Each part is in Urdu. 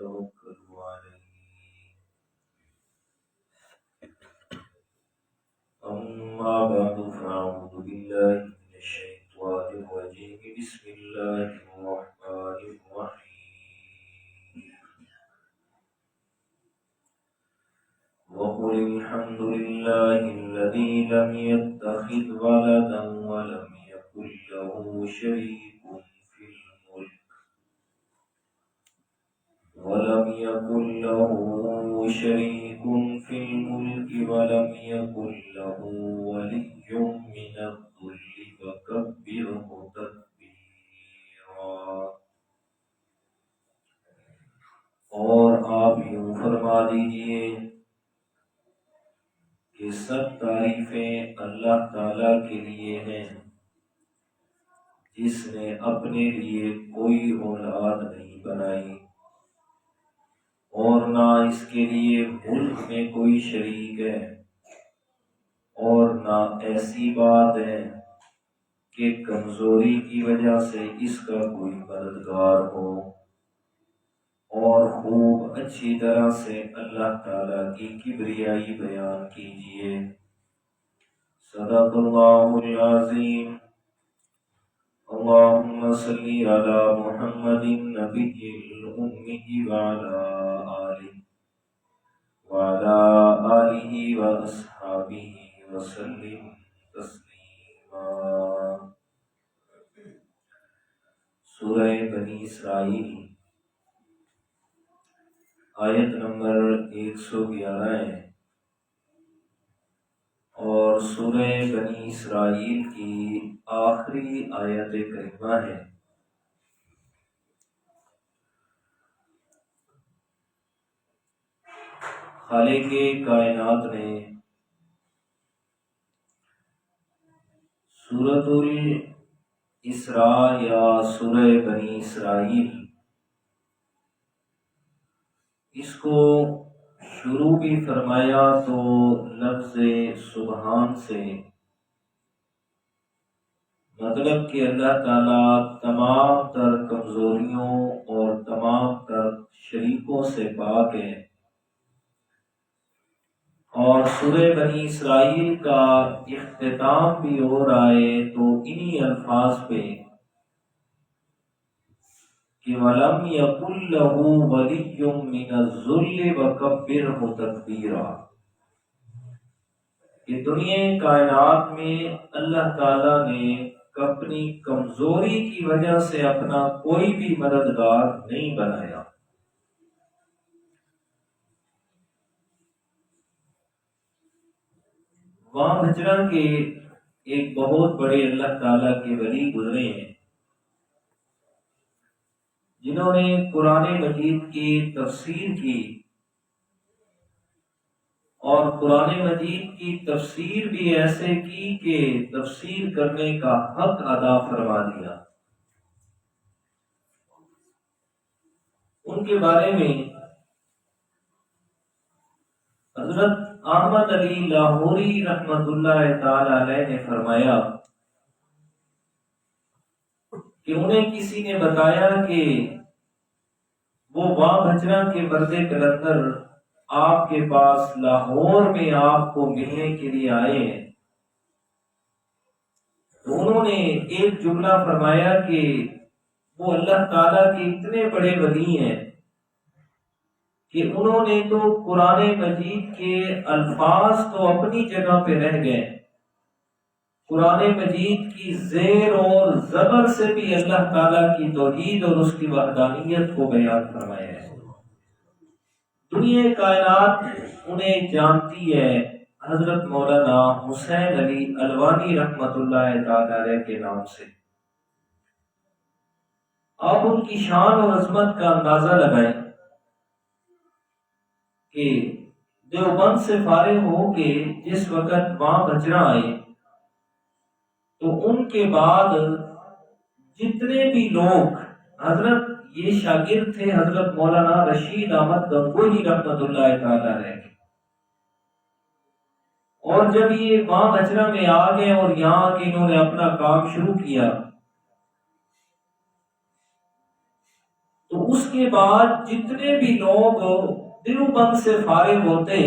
ونتوكل عليه. أما بعد فأعوذ بالله من الشيطان الرجيم. بسم الله الرحمن الرحيم. وقل الحمد لله الذي لم يتخذ ولدا ولم يكن له شريك في الملك ولم يكن له ولي من الذل فكبره تكبيرا. اور آپ یوں فرما دیجئے کہ سب تعریفیں اللہ تعالیٰ کے لیے ہیں جس نے اپنے لیے کوئی اولاد نہیں بنائی اور نہ اس کے لیے ملک میں کوئی شریک ہے، اور نہ ایسی بات ہے کہ کمزوری کی وجہ سے اس کا کوئی مددگار ہو. اور خوب اچھی طرح سے اللہ تعالیٰ کی کبریائی بیان کیجیے. صدق اللہ العظیم. اللہم صلی علی محمد النبی الأمی وعلی آلہ واصحابہ وسلم تسلیما. سورہ بنی اسرائیل آیت نمبر 111 ہے، اور سورہ بنی اسرائیل کی آخری آیت کریمہ ہے. خالق کائنات نے سورۃ الاسراء یا سورہ بنی اسرائیل اس کو شروع بھی فرمایا تو لفظ سبحان سے، مطلب کہ اللہ تعالیٰ تمام تر کمزوریوں اور تمام تر شریکوں سے پاک ہے. اور سورہ بنی اسرائیل کا اختتام بھی ہو رہا ہے تو انہی الفاظ پہ کہ وَلَمْ يَكُنْ لَهُ وَلِيٌّ مِّنَ الذُّلِّ وَكَبِّرْهُ تَكْبِيرًا، کہ دنیا کائنات میں اللہ تعالیٰ نے اپنی کمزوری کی وجہ سے اپنا کوئی بھی مددگار نہیں بنایا. وہاں بھجرا کے ایک بہت بڑے اللہ تعالیٰ کے ولی گزرے ہیں جنہوں نے قرآن مجید کی تفسیر کی، اور قرآن مجید کی تفسیر بھی ایسے کی کہ تفسیر کرنے کا حق ادا فرما دیا. ان کے بارے میں حضرت احمد علی لاہوری رحمت اللہ تعالی علیہ نے فرمایا کہ انہیں کسی نے بتایا کہ وہ وہاں بھجرا کے مرد کلندر آپ کے پاس لاہور میں آپ کو ملنے کے لیے آئے ہیں. تو انہوں نے ایک جملہ فرمایا کہ وہ اللہ تعالیٰ کے اتنے بڑے ولی ہیں کہ انہوں نے تو قرآن مجید کے الفاظ تو اپنی جگہ پہ رہ گئے، قرآن مجید کی زیر اور زبر سے بھی اللہ تعالیٰ کی توحید اور اس کی وحدانیت کو بیان فرمایا ہے. دنیا کائنات انہیں جانتی ہے حضرت مولانا حسین علی الوانی رحمت اللہ تعالی علیہ کے نام سے. آپ ان کی شان اور عظمت کا اندازہ لگائیں کہ دیوبند سے فارغ ہو کے جس وقت وہاں بھجرا آئے تو ان کے بعد جتنے بھی لوگ، حضرت یہ شاگرد تھے حضرت مولانا رشید احمد گنگوہی رحمت اللہ تعالی علیہ، اور جب یہ وہاں بھجرا میں آ گئے اور یہاں آ کے انہوں نے اپنا کام شروع کیا تو اس کے بعد جتنے بھی لوگ دیوبند سے فارغ ہوتے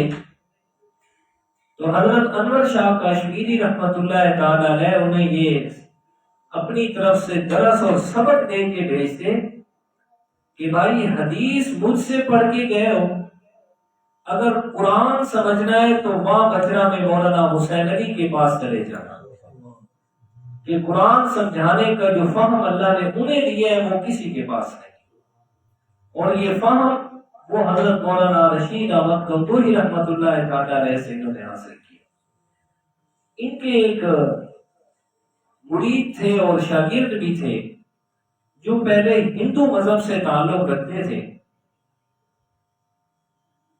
تو حضرت انور شاہ کاشمیری رحمت اللہ تعالی علیہ انہیں یہ اپنی طرف سے درس اور سبق دے کے بھیجتے کہ بھائی حدیث مجھ سے پڑھ کے گئے ہو، اگر قرآن سمجھنا ہے تو وہاں بجرا میں مولانا حسین علی کے پاس چلے جانا، کہ قرآن سمجھانے کا جو فہم اللہ نے انہیں دیا ہے وہ کسی کے پاس نہیں، اور یہ فہم وہ حضرت مولانا رشید احمد گنگوہی رحمت اللہ تعالی علیہ سے انہوں نے حاصل کیا۔ ان کے ایک مرید تھے اور شاگرد بھی تھے جو پہلے ہندو مذہب سے تعلق رکھتے تھے،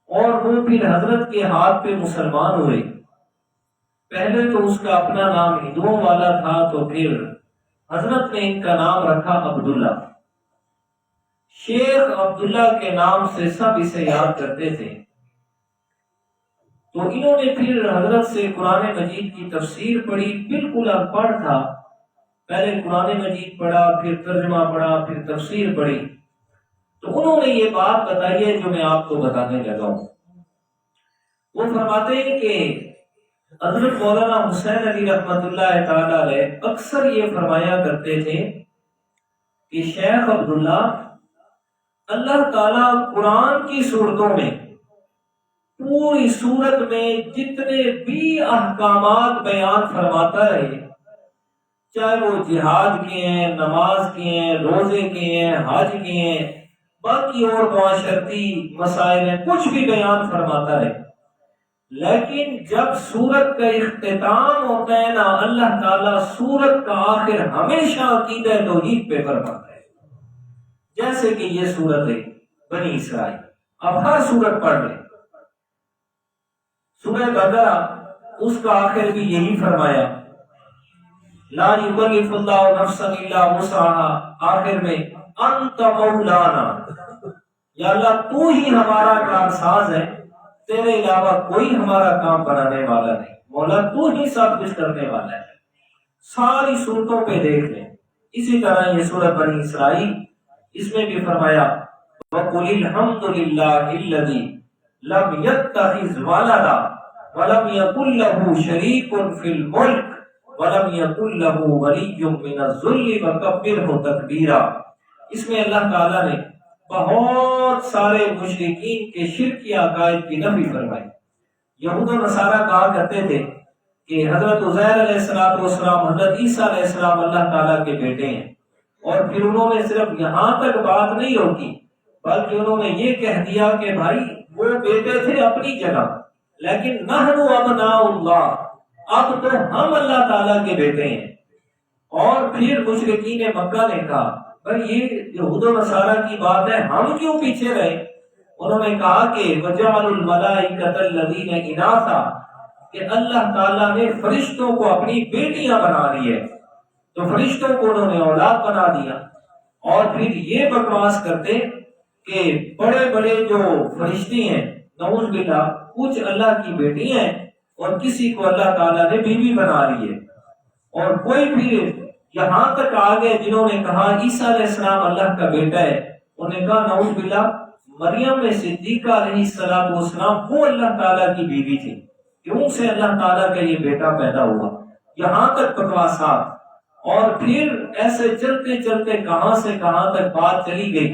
اور وہ پھر حضرت کے ہاتھ پہ مسلمان ہوئے۔ پہلے تو اس کا اپنا نام ہندوؤں والا تھا، تو پھر حضرت نے ان کا نام رکھا عبداللہ، شیخ عبداللہ کے نام سے سب اسے یاد کرتے تھے۔ تو انہوں نے پھر حضرت سے قرآن مجید کی تفسیر پڑھی، بالکل ان پڑھ تھا، پہلے قرآن مجید پڑھا، پھر ترجمہ پڑھا، پھر تفسیر پڑھی۔ تو انہوں نے یہ بات بتائی ہے جو میں آپ کو بتانے لگا ہوں۔ وہ فرماتے ہیں کہ حضرت مولانا حسین علی رحمت اللہ تعالی علیہ اکثر یہ فرمایا کرتے تھے کہ شیخ عبداللہ، اللہ تعالیٰ قرآن کی صورتوں میں، پوری صورت میں جتنے بھی احکامات بیان فرماتا رہے، چاہے وہ جہاد کے ہیں، نماز کے ہیں، روزے کے ہیں، حج کے ہیں، باقی اور معاشرتی مسائل ہیں، کچھ بھی بیان فرماتا رہے، لیکن جب سورت کا اختتام ہوتا ہے نا، اللہ تعالیٰ سورت کا آخر ہمیشہ عقیدہ توحید پہ فرماتا ہے۔ جیسے کہ یہ سورت ہے بنی اسرائیل، اب ہر سورت پڑھ لیں، سورہ بقرہ اس کا آخر بھی یہی فرمایا، لا یکلف اللہ نفسا الا وسعها، آخر میں انت مولانا، یا اللہ تو ہی ہمارا کارساز ہے، تیرے علاوہ کوئی ہمارا کام بنانے والا نہیں، مولا تو ہی سب کچھ کرنے والا ہے۔ ساری صورتوں پہ دیکھ لیں، اسی طرح یہ سورۃ بنی اسرائیل، اس میں بھی فرمایا وَقُلِ الْحَمْدُ لِلَّهِ الَّذِي لَمْ يَتَّخِذْ وَلَدًا وَلَمْ يَكُنْ لَهُ شَرِيكٌ فِي الْمُلْكِ وَلَمْ يَكُنْ لَهُ وَلِيٌّ مِّنَ الذُّلِّ وَكَبِّرْهُ تَكْبِيرًا۔ اس میں اللہ تعالیٰ نے بہت سارے مشرکین کے شرکی عقائد کی نفی فرمائی۔ یہود و نصارہ کہا کرتے تھے کہ حضرت عزیر علیہ السلام، حضرت عیسیٰ علیہ السلام اللہ تعالیٰ کے بیٹے ہیں، اور پھر انہوں نے صرف یہاں تک بات نہیں روکی بلکہ انہوں نے یہ کہہ دیا کہ بھائی وہ بیٹے تھے اپنی جگہ، لیکن نحن ابناء اللہ، اب تو ہم اللہ تعالیٰ کے بیٹے ہیں۔ اور پھر مشرکین مکہ نے کہا بھائی یہ یہود و نصارہ کی بات ہے، ہم کیوں پیچھے رہے؟ انہوں نے کہا کہ وَجَعَلُوا الْمَلَائِكَةَ الَّذِينَ إِنَاثًا، کہ اللہ تعالیٰ نے فرشتوں کو اپنی بیٹیاں بنا لی ہے، تو فرشتوں کو انہوں نے اولاد بنا دیا۔ اور پھر یہ بکواس کرتے کہ بڑے بڑے جو فرشتے ہیں نعوذ باللہ، کچھ اللہ کی بیٹی ہیں اور کسی کو اللہ تعالیٰ نے بیوی بنا لی ہے۔ اور کوئی بھی یہاں تک آگے جنہوں نے کہا عیسیٰ علیہ السلام اللہ کا بیٹا ہے، انہوں نے کہا نعوذ باللہ مریم صدیقہ علیہ السلام وہ اللہ تعالیٰ کی بیوی تھی، کیوں سے اللہ تعالیٰ کا یہ بیٹا پیدا ہوا، یہاں تک بکواسات۔ اور پھر ایسے چلتے چلتے کہاں سے کہاں تک بات چلی گئی۔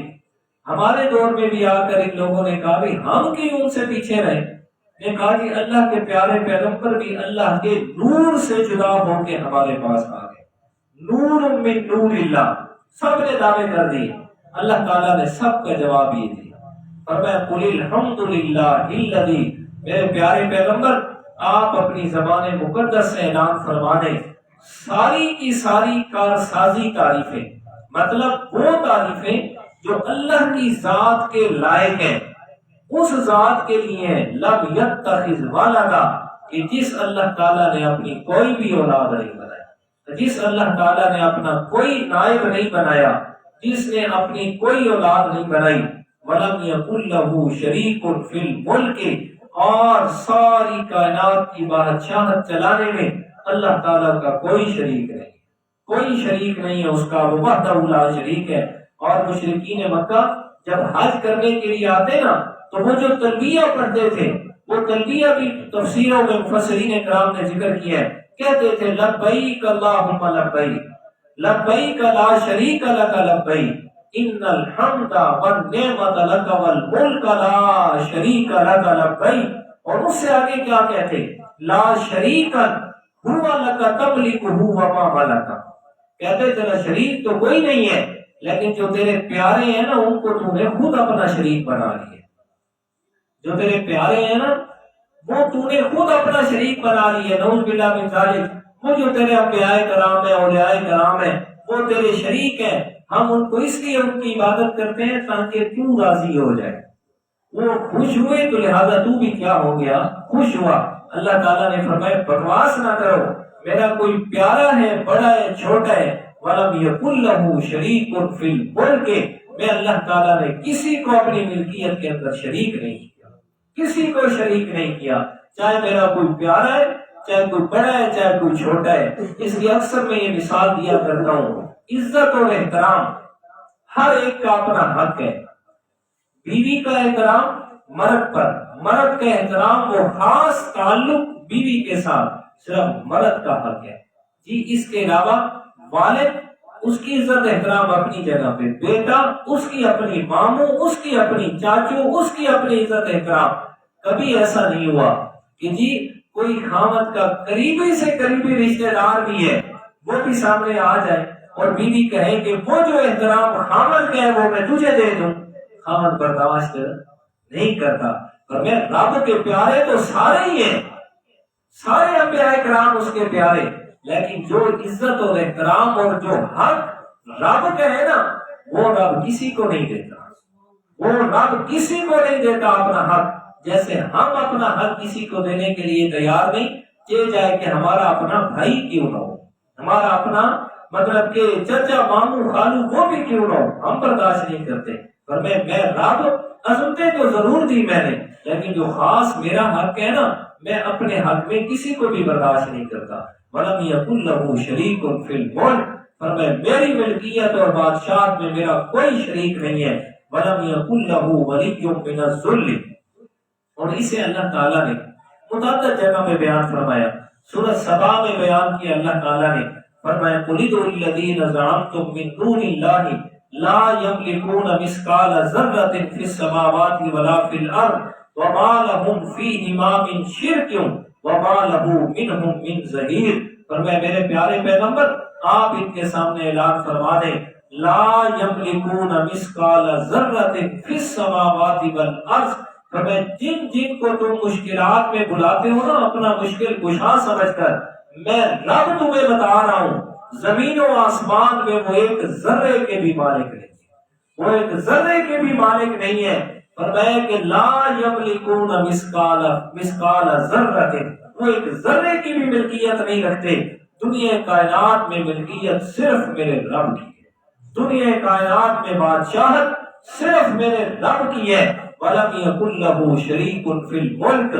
ہمارے دور میں بھی آ کر ان لوگوں نے کہا بھی ہم کیوں ان سے پیچھے رہے؟ نے کہا کہ اللہ کے پیارے پیغمبر بھی اللہ کے نور سے جدا ہو کے ہمارے پاس آ گئے، نور من نور اللہ، سب نے دعوے کر دیے۔ اللہ تعالیٰ نے سب کا جواب یہ دیا، فرمایا قُلِ الْحَمْدُ لِلَّهِ الَّذِي، میرے پیارے پیغمبر آپ اپنی زبان مقدس سے اعلان فرما دیں ساری کی ساری کارسازی تعریفیں، مطلب وہ تعریفیں جو اللہ کی ذات کے لائق ہیں، اس ذات کے لیے لم یتخذ ولدا، کہ جس اللہ تعالیٰ نے اپنی کوئی بھی اولاد نہیں بنایا، جس اللہ تعالیٰ نے اپنا کوئی نائب نہیں بنایا، جس نے اپنی کوئی اولاد نہیں بنائی، ولم یکن لہ شریک فی الملک، اور ساری کائنات کی بادشاہت چلانے میں اللہ تعالیٰ کا کوئی شریک نہیں، کوئی شریک نہیں ہے اس کا، وہ وحدہ لا شریک ہے۔ اور مشرکین مکہ جب حج کرنے کے لیے آتے نا تو وہ جو تلبیہ پڑھتے تھے وہ تلبیہ بھی تفسیروں میں مفسرین کرام نے ذکر کیا ہے، کہتے تھے لبیک اللہم لبیک لبیک لا شریک لک لبیک ان الحمد والنعمت لک والملک لا شریک لک لبیک۔ اور اس سے آگے کیا کہتے؟ لا شریک ہوا لک تملکہ وما ملک، کہتے تیرا شریک تو کوئی نہیں ہے لیکن جو تیرے پیارے ہیں نا ان کو تو نے خود اپنا شریک بنا لیا، جو تیرے پیارے ہیں نا وہ تو نے خود اپنا شریک بنا لیا، نعوذ باللہ من ذالک۔ وہ جو تیرے انبیاء کرام ہیں، اولیاء کرام ہیں، وہ تیرے شریک ہیں، ہم ان کو اس لیے ان کی عبادت کرتے ہیں تاکہ تو راضی ہو جائے، وہ خوش ہوئے تو لہذا تو بھی کیا ہو گیا، خوش ہوا۔ اللہ تعالیٰ نے فرمایا بکواس نہ کرو، میرا کوئی پیارا ہے، بڑا ہے، چھوٹا ہے، وَلَمْ يَكُنْ لَهُ شَرِيكٌ فِي الْمُلْكِ، میں اللہ تعالیٰ نے کسی کو اپنی ملکیت کے اندر شریک نہیں کیا، کسی کو شریک نہیں کیا، چاہے میرا کوئی پیارا ہے، چاہے کوئی بڑا ہے، چاہے کوئی چھوٹا ہے۔ اس لیے اکثر میں یہ مثال دیا کرتا ہوں، عزت اور احترام ہر ایک کا اپنا حق ہے۔ بیوی کا احترام مرد پر، مرد کا احترام وہ خاص تعلق بیوی کے ساتھ صرف مرد کا حق ہے جی۔ اس کے علاوہ والد اس کی عزت احترام اپنی جگہ پہ، بیٹا اس کی اپنی، ماموں اس کی اپنی، چاچو اس کی اپنی عزت احترام۔ کبھی ایسا نہیں ہوا کہ جی کوئی خاوند کا قریبی سے قریبی رشتہ دار بھی ہے وہ بھی سامنے آ جائے اور بیوی کہے کہ وہ جو احترام خاوند کا ہے وہ میں تجھے دے دوں، خاوند برداشت نہیں کرتا۔ اور میں رب کے پیارے تو سارے ہی ہیں، سارے انبیاء کرام اس کے پیارے، لیکن جو عزت اور احترام اور جو حق رب کا ہے نا وہ رب کسی کو نہیں دیتا، وہ رب کسی کو نہیں دیتا اپنا حق، جیسے ہم اپنا حق کسی کو دینے کے لیے تیار نہیں، چاہے جائے کہ ہمارا اپنا بھائی کیوں نہ ہو، ہمارا اپنا مطلب کہ چچا ماموں خالو وہ بھی کیوں نہ ہو، ہم برداشت نہیں کرتے۔ پر میں رب عظمتیں تو ضرور دی میں نے، لیکن جو خاص میرا حق ہے نا میں اپنے حق میں کسی کو بھی برداشت نہیں کرتا۔ وَلَمْ يَكُنْ لَهُ شَرِيكٌ فِي الْمُلْكِ، فرمایا میری ملکیت اور بادشاہت میں میرا کوئی شریک نہیں ہے۔ وَلَمْ يَكُنْ لَهُ وَلِيٌّ مِّنَ الذُّلِّ، اور اسے اللہ تعالیٰ نے متعدد جگہ میں بیان فرمایا، سورۃ سبا میں بیان کیا۔ اللہ تعالیٰ نے فرمایا قُلِ ادْعُوا الَّذِينَ زَعَمْتُم مِّن دُونِ اللَّهِ لا يملكون مثقال ذرة في السماوات ولا في الأرض وما لهم فيهما من شرك وما له منهم من ظهير۔ فرمایا میرے پیارے پیغمبر آپ ان کے سامنے اعلان فرما دیں لا يملكون مثقال ذرة في السماوات والأرض، فرمایا جن جن کو تم مشکلات میں بلاتے ہو نا اپنا مشکل کشا سمجھ کر، میں رب تمہیں بتا رہا ہوں زمین و آسمان میں وہ ایک ذرے کے بھی مالک نہیں ہے، وہ ایک ذرے کے بھی مالک نہیں ہے۔ فرمایا کہ لا یملکون مثقال ذرۃ، وہ ایک ذرے کی بھی ملکیت نہیں رکھتے۔ دنیا کائنات میں ملکیت صرف میرے رب کی ہے، دنیا کائنات میں بادشاہت صرف میرے رب کی ہے۔ وَلَمْ يَكُنْ لَهُ شَرِيكٌ فِي الْمُلْكِ،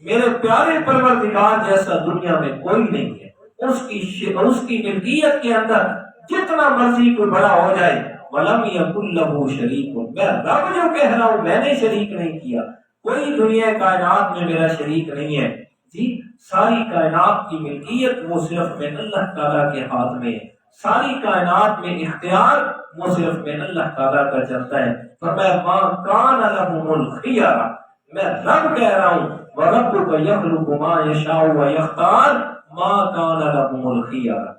میرے پیارے پروردگار جیسا دنیا میں کوئی نہیں ہے۔ اس کی ملکیت کے اندر جتنا مرضی کوئی بڑا ہو جائے، وَلَمْ يَكُنْ لَهُ شَرِيكٌ، میں رب جو کہہ رہا ہوں میں نے شریک نہیں کیا، کوئی دنیا کائنات میں میرا شریک نہیں ہے جی۔ ساری کائنات کی ملکیت وہ صرف میں اللہ تعالیٰ کے ہاتھ میں ہے، ساری کائنات میں اختیار وہ صرف میں اللہ تعالیٰ کا چلتا ہے۔ فرمایا مَا كَانَ لَهُمُ الْخِيَرَةُ، میں رب کہہ رہا ہوں وَرَبُّكَ يَخْلُقُ مَا يَشَاءُ وَيَخْتَارُ مَا كَانَ لَهُمُ الْخِيَرَةُ،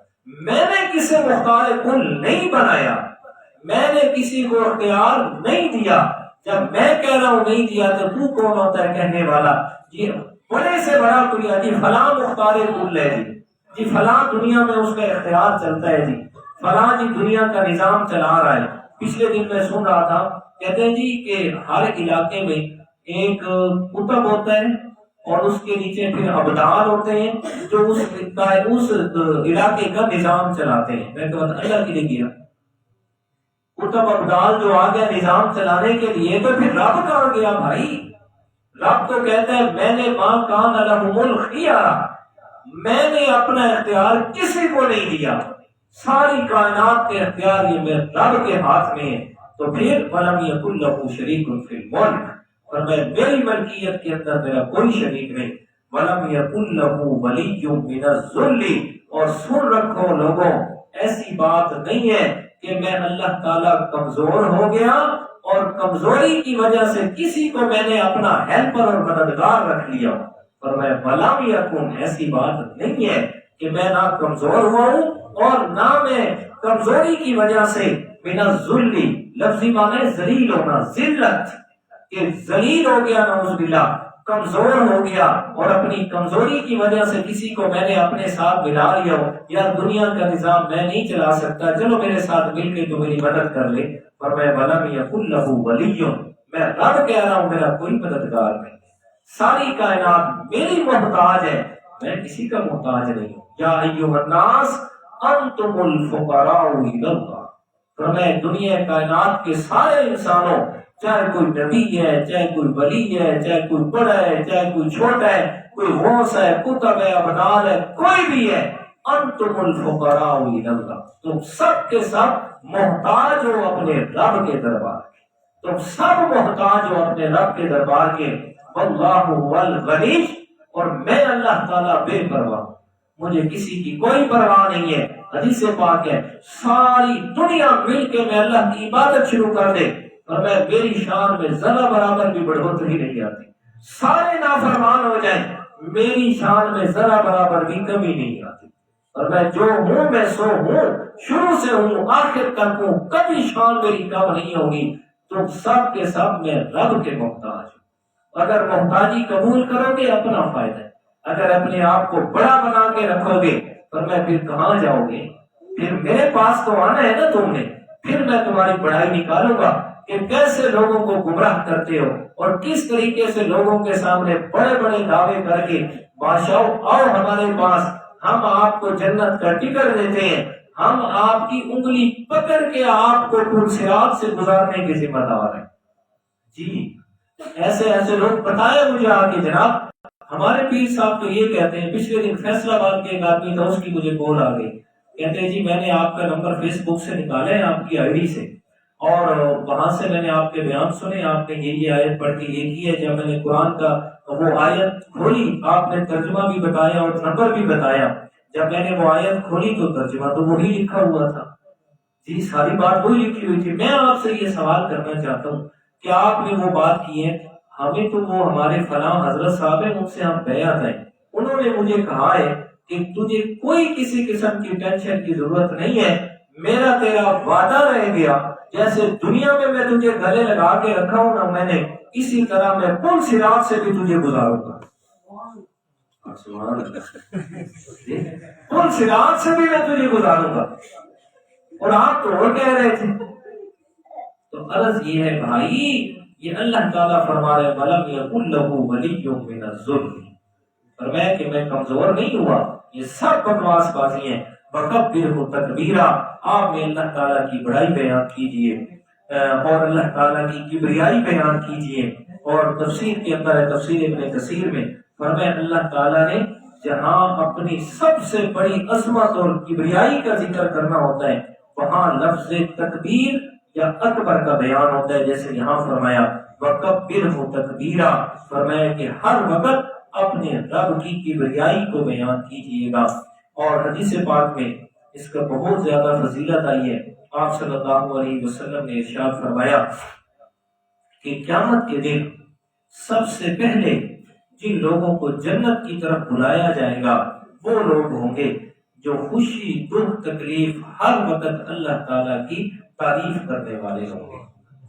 میں نے کسی مختار کل نہیں بنایا، میں نے کسی کو اختیار نہیں دیا۔ جب میں کہہ رہا ہوں نہیں دیا تو کون ہوتا ہے کہنے والا؟ جی بڑے سے بڑا کوئی جی فلاں مختار کل ہے جی فلاں دنیا میں اس کا اختیار چلتا ہے جی فلاں جی دنیا کا نظام چلا رہا ہے۔ پچھلے دن میں سن رہا تھا کہتے ہیں جی کہ ہر علاقے میں ایک قطب ہوتا ہے اور اس کے نیچے پھر ابدال ہوتے ہیں جو اس علاقے کا نظام چلاتے ہیں۔ میں کہتا اللہ کے لیے کیا قطب ابدال جو آ گیا نظام چلانے کے لیے، تو پھر رب کہاں گیا بھائی؟ رب تو کہتا ہے میں نے ماں کان لہم الخیارہ، میں نے اپنا اختیار کسی کو نہیں دیا، ساری کائنات کے اختیار یہ میرے رب کے ہاتھ میں ہے۔ تو پھر وَلَمْ يَكُنْ لَهُ شَرِيكٌ فِي الْمُلْكِ، اور میں میری ملکیت کے اندر میرا کوئی شریک نہیں. وَلَمْ يَكُنْ لَهُ وَلِيٌّ مِّنَ الذُّلِّ، اور سن رکھو لوگوں، ایسی بات نہیں ہے کہ میں اللہ تعالیٰ کمزور ہو گیا اور کمزوری کی وجہ سے کسی کو میں نے اپنا ہیلپر اور مددگار رکھ لیا. اور میں وَلَمْ يَكُنْ، ایسی بات نہیں ہے کہ میں نہ کمزور ہوا ہوں اور نہ میں کمزوری کی وجہ سے من الذل، لفظی معنی ذلیل ہونا، ذلت، کہ ذلیل ہو گیا، نعوذ باللہ، کمزور ہو گیا اور اپنی کمزوری کی وجہ سے کسی کو میں نے اپنے ساتھ ملا لیا ہو، یا دنیا کا نظام میں نہیں چلا سکتا، چلو میرے ساتھ مل کے تو میری مدد کر لے. اور میں وَلَمْ يَكُنْ لَهُ وَلِيٌّ، میں رب کہہ رہا ہوں میرا کوئی مددگار نہیں. ساری کائنات میری محتاج ہے، میں کسی کا محتاج نہیں ہوں. یا ایھا الناس انتم الفقراء الی اللہ، تو میں دنیا کائنات کے سارے انسانوں، چاہے کوئی نبی ہے، چاہے کوئی ولی ہے، چاہے کوئی بڑا ہے، چاہے کوئی چھوٹا ہے، کوئی غوث ہے، کتب ہے، ابدال ہے، کوئی بھی ہے، انتم الفقراء الی اللہ، تم سب کے سب محتاج ہو اپنے رب کے دربار کے، تم سب محتاج ہو اپنے رب کے دربار کے. واللہ هو الغنی، اور میں اللہ تعالیٰ بے پرواہ ہوں، مجھے کسی کی کوئی پرواہ نہیں ہے. حدیث پاک ہے ساری دنیا مل کے میں اللہ کی عبادت شروع کر دے اور میں میری شان میں ذرہ برابر بھی بڑھوتری نہیں آتی، سارے نافرمان ہو جائیں میری شان میں ذرہ برابر بھی کمی نہیں آتی، اور میں جو ہوں میں سو ہوں، شروع سے ہوں آخر تک ہوں، کبھی شان میری کم نہیں ہوگی. تم سب کے سب میں رب کے محتاج ہوں. اگر محتاجی قبول کرو گے اپنا فائدہ ہے، اگر اپنے آپ کو بڑا بنا کے رکھو گے پر میں پھر کہاں جاؤ گے؟ پھر میرے پاس تو آنا ہے نا تم نے، پھر میں تمہاری بڑائی نکالوں گا کہ کیسے لوگوں کو گمراہ کرتے ہو اور کس طریقے سے لوگوں کے سامنے بڑے بڑے دعوے کر کے بادشاہ آؤ ہمارے پاس، ہم آپ کو جنت کا ٹکٹ دیتے ہیں، ہم آپ کی انگلی پکڑ کے آپ کو پرصراط سے گزارنے کے ذمہ دار ہیں. جی ایسے ایسے لوگ بتائے مجھے آ کے جناب، ہمارے پیر صاحب تو یہ کہتے ہیں. پچھلے دن فیصلہ آباد کے ایک آدمی تھا، اس کی مجھے کال آ گئی، کہتے ہیں جی میں نے آپ کا نمبر فیس بک سے نکالا ہے، آپ کی آئی ڈی سے، اور وہاں سے میں نے آپ کے بیان سنے، آپ نے یہ آیت پڑھ کے یہ کی ہے. جب میں نے قرآن کا وہ آیت کھولی آپ نے ترجمہ بھی بتایا اور نمبر بھی بتایا، جب میں نے وہ آیت کھولی تو ترجمہ تو وہی لکھا ہوا تھا. جی ساری بات وہی لکھی ہوئی تھی. میں آپ سے یہ سوال کرنا چاہتا ہوں کہ آپ نے وہ بات کی ہے، ہمیں تو وہ ہمارے فلاں حضرت صاحب ہیں ان سے ہم بیعت ہیں، انہوں نے مجھے کہا ہے کہ تجھے کوئی کسی قسم کی ٹینشن کی ضرورت نہیں ہے، میرا تیرا وعدہ رہ گیا، جیسے دنیا میں تجھے گلے لگا کے رکھا ہوں نا میں نے، اسی طرح میں پل صراط سے بھی تجھے گزاروں گا. پل صراط سے بھی میں تجھے گزاروں گا. اور آپ تو اور کہہ رہے تھے. تو عرض یہ ہے بھائی، یہ اللہ تعالیٰ فرما رہے وَلَمْ يَكُنْ لَهُ وَلِيٌّ مِّنَ الذُّلِّ، فرمایا کہ میں کمزور نہیں ہوا. یہ سب بکواس بازی ہیں. وَكَبِّرْهُ تَكْبِيرًا، آپ نے اللہ تعالیٰ کی بڑائی بیان کیجئے اور اللہ تعالیٰ کی کبریائی بیان کیجئے. اور تفسیر کے اندر ہے، تفسیر ابن کثیر میں فرمایا اللہ تعالیٰ نے جہاں اپنی سب سے بڑی عظمت اور کبریائی کا ذکر کرنا ہوتا ہے وہاں لفظ تکبیر یا اکبر کا بیان ہوتا ہے، جیسے یہاں فرمایا وَكَبِّرْهُ تَكْبِيرًا، فرمایا کہ ہر وقت اپنے رب کی کبریائی کو بیان کیجیے گا. اور حدیث پاک میں اس کا بہت زیادہ فضیلت آئی ہے. آپ صلی اللہ علیہ وسلم نے ارشاد فرمایا کہ قیامت کے دن سب سے پہلے جن لوگوں کو جنت کی طرف بلایا جائے گا وہ لوگ ہوں گے جو خوشی دکھ تکلیف ہر وقت اللہ تعالیٰ کی تعریف کرنے والے ہوں گے.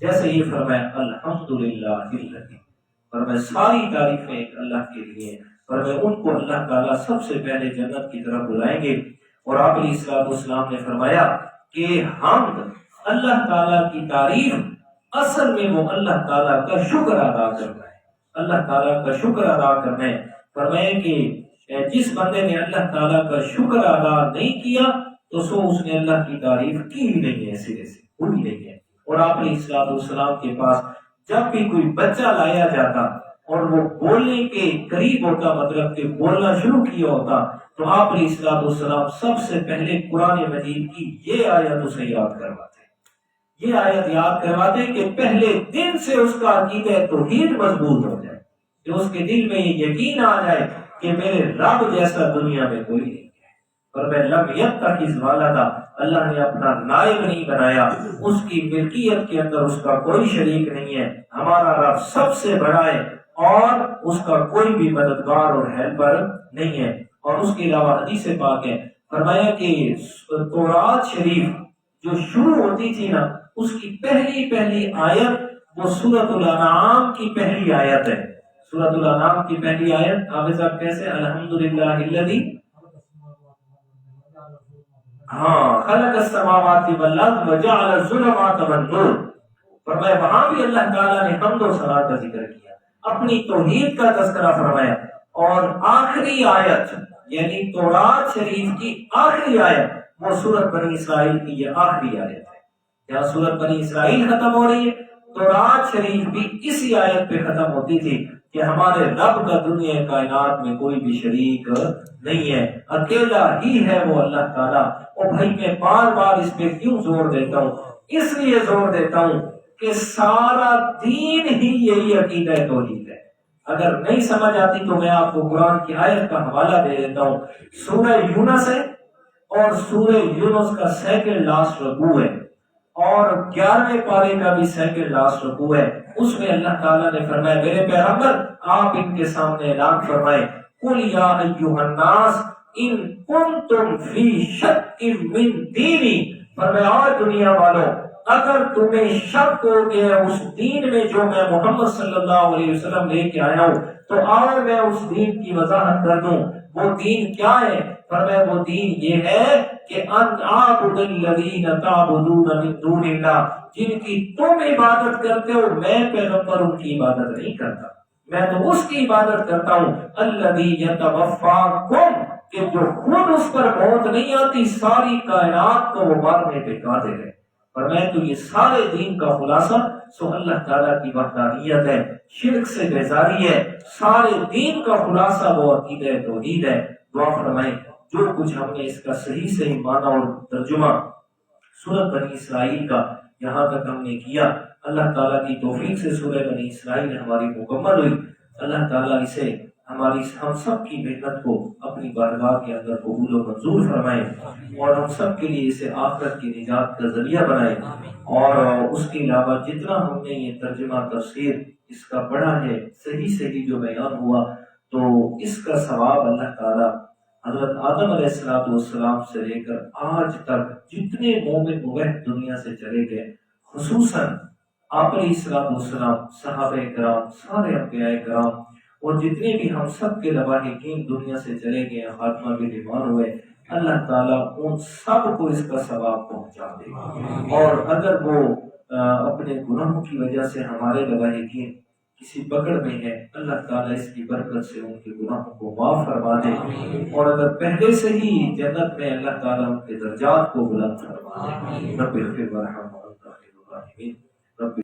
جیسے یہ فرمایا الحمدللہ الذی، فرمایا ساری تعریفیں اللہ کے لیے، فرمایا ان کو اللہ تعالیٰ سب سے پہلے جنت کی طرف بلائیں گے. اور آپ علیہ الصلوۃ والسلام نے فرمایا کہ حمد اللہ تعالیٰ کی تعریف اصل میں وہ اللہ تعالیٰ کا شکر ادا کرنا ہے، اللہ تعالیٰ کا شکر ادا کرنا ہے. فرمایا کہ جس بندے نے اللہ تعالیٰ کا شکر ادا نہیں کیا تو سو اس نے اللہ کی تعریف کی ہی نہیں ہے، سرے سے ہوئی نہیں ہے. اور آپ علیہ الصلوۃ والسلام کے پاس جب بھی کوئی بچہ لایا جاتا اور وہ بولنے کے قریب ہوتا، مطلب کہ بولنا شروع کیا ہوتا، تو آپ علیہ الصلوۃ والسلام سب سے پہلے قرآن مجید کی یہ آیت اسے یاد کرواتے یہ آیت یاد کرواتے کہ پہلے دن سے اس کا عقیدہ توحید مضبوط ہو جائے، کہ اس کے دل میں یہ یقین آ جائے کہ میرے رب جیسا دنیا میں کوئی نہیں ہے، اور میں لم یتخذ ولدا، اللہ نے اپنا نائب نہیں بنایا، اس کی ملکیت کے اندر اس کا کوئی شریک نہیں ہے، ہمارا رب سب سے بڑا ہے اور اس کا کوئی بھی مددگار اور ہیلپر نہیں ہے۔ اور اس کے علاوہ حدیث پاک ہے، فرمایا کہ تورات شریف جو شروع ہوتی تھی نا، اس کی پہلی آیت وہ سورۃ الانعام کی پہلی آیت ہے۔ سورۃ الانعام کی پہلی آیت حافظ صاحب کیسے؟ الحمدللہ الذی خلق السماوات والارض وجعل الظلمات والنور۔ فرمایا وہاں بھی اللہ تعالیٰ نے حمد و ثنا کا ذکر کیا، اپنی توحید کا تذکرہ فرمایا، اور آخری آیت یعنی تورات شریف کی آخری آیت وہ سورۃ بنی اسرائیل کی یہ آخری آیت ہے۔ جہاں سورۃ بنی اسرائیل ختم ہو رہی ہے، تورات شریف بھی اسی آیت پہ ختم ہوتی تھی کہ ہمارے رب کا دنیا کائنات میں کوئی بھی شریک نہیں ہے، اکیلا ہی ہے وہ اللہ تعالیٰ۔ اور بھائی میں بار بار اس پہ کیوں زور دیتا ہوں؟ اس لیے زور دیتا ہوں کہ سارا دین ہی یہی عقیدہ توحید ہے۔ اگر نہیں سمجھ آتی تو میں آپ کو قرآن کی آیت کا حوالہ دے دیتا ہوں، سورہ یونس ہے اور سورہ یونس کا سیکنڈ لاسٹ رکوع ہے، اور 11ویں پارے کا بھی سیکنڈ لاسٹ رکوع ہے۔ اس میں اللہ تعالیٰ نے فرمایا میرے پیغمبر آپ ان کے سامنے اعلان فرمائیں، قل یا ایھا الناس ان کنتم فی شک من دینی، فرمایا دنیا والوں اگر تمہیں شک ہو گیا اس دین میں جو میں محمد صلی اللہ علیہ وسلم لے کے آیا ہوں، تو آؤ میں اس دین کی وضاحت کر دوں۔ وہ دین کیا ہے؟ فرمایا وہ دین یہ ہے کہ ان اعبد الذین تعبدون من دون اللہ، جن کی تم عبادت کرتے ہو میں پیغمبر ان کی عبادت نہیں کرتا، میں تو اس کی عبادت کرتا ہوں الذی یتوفاکم، کہ جو خود اس پر موت نہیں آتی، ساری کائنات کو وہ مارنے پہ قادر ہے۔ اور میں تو یہ سارے دین کا خلاصہ سو اللہ تعالیٰ کی وحدانیت ہے، شرک سے بیزاری ہے، سارے دین کا خلاصہ وہ عقیدہ توحید ہے۔ دعا فرمائیں جو کچھ ہم نے اس کا صحیح معنی اور ترجمہ سورۃ بنی اسرائیل کا یہاں تک ہم نے کیا، اللہ تعالیٰ کی توفیق سے سورہ بنی اسرائیل ہماری مکمل ہوئی۔ اللہ تعالیٰ اسے ہم سب کی محنت کو اپنی بارگاہ کے اندر قبول و منظور فرمائے، اور ہم سب کے لیے اسے آخرت کی نجات کا ذریعہ بنائے۔ اور اس کے علاوہ جتنا ہم نے یہ ترجمہ تفسیر اس کا پڑھا ہے، صحیح جو بیان ہوا، تو اس کا ثواب اللہ تعالیٰ حضرت آدم علیہ السلام سے لے کر آج تک جتنے مومن موحد دنیا سے چلے گئے، خصوصاً آپ علیہ السلام، صحابہ کرام، سارے انبیاء کرام، اور جتنے بھی ہم سب کے لواحقین دنیا سے چلے گئے، خاتمہ بھی بیمار ہوئے، اللہ تعالیٰ ان سب کو اس کا ثواب پہنچا دے گا۔ اور اگر وہ اپنے گناہوں کی وجہ سے ہمارے لواحقین کسی پکڑ میں ہے، اللہ تعالیٰ اس کی برکت سے ان کے گناہوں کو معاف فرما دے، اور اگر پہلے سے ہی جنت میں اللہ تعالیٰ ان کے درجات کو بلند فرما دے۔ رب اغفر وارحم وانت خیر الراحمین۔ رب